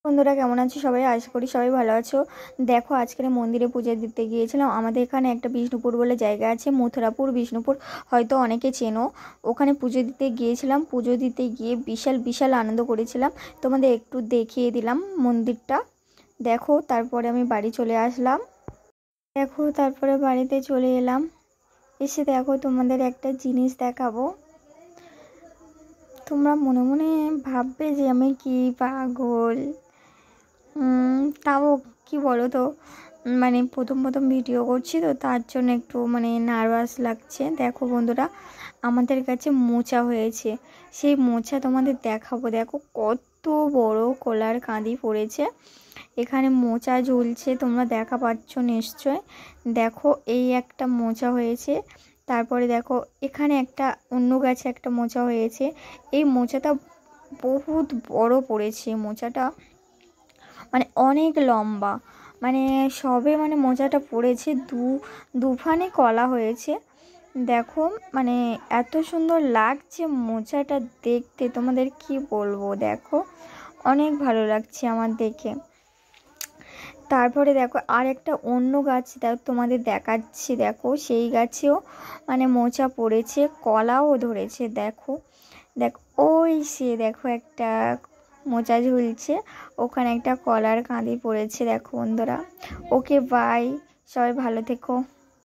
বন্ধুরা কেমন আছো সবাই? আশা করি সবাই ভালো আছো। দেখো আজকের মন্দিরে পুজো দিতে গিয়েছিলাম। আমাদের এখানে একটা বিষ্ণুপুর বলে জায়গা আছে, মথুরাপুর বিষ্ণুপুর, হয়তো অনেকে চেনো। ওখানে পুজো দিতে গিয়েছিলাম। পুজো দিতে গিয়ে বিশাল বিশাল আনন্দ করেছিলাম। তোমাদের একটু দেখিয়ে দিলাম মন্দিরটা। দেখো তারপরে আমি বাড়ি চলে আসলাম। দেখো তারপরে বাড়িতে চলে এলাম। এসে দেখো তোমাদের একটা জিনিস দেখাবো। তোমরা মনে মনে ভাববে যে আমি কি পাগল। তাও কি বলো তো, মানে প্রথম প্রথম ভিডিও করছি তো তার জন্য একটু নার্ভাস লাগছে। দেখো বন্ধুরা, আমাদের কাছে মোচা হয়েছে। সেই মোচা তোমাদের দেখাবো। দেখো কত বড় কলার কাঁদি পড়েছে। এখানে মোচা ঝুলছে, তোমরা দেখা পাচ্ছ নিশ্চয়। দেখো এই একটা মোচা হয়েছে। তারপরে দেখো এখানে একটা অন্য গাছে একটা মোচা হয়েছে। এই মোচাটা বহুত বড় পড়েছে। মোচাটা অনেক লম্বা, সবে মোচাটা পড়েছে দুফানে কলা হয়েছে। দেখো এত সুন্দর লাগছে মোচাটা দেখতে, তোমাদের কি বলবো। দেখো অনেক ভালো লাগছে আমার দেখে। তারপরে দেখো আর একটা অন্য গাছ তোমাদের দেখাচ্ছি। দেখো সেই গাছেও মোচা পড়েছে, কলাও ধরেছে। দেখো দেখো ওই সে দেখো একটা মোচা ঝুলছে, ওখানে একটা কলার কাঁদি পড়েছে। দেখো বন্ধুরা, ওকে বাই, সবাই ভালো থেকো।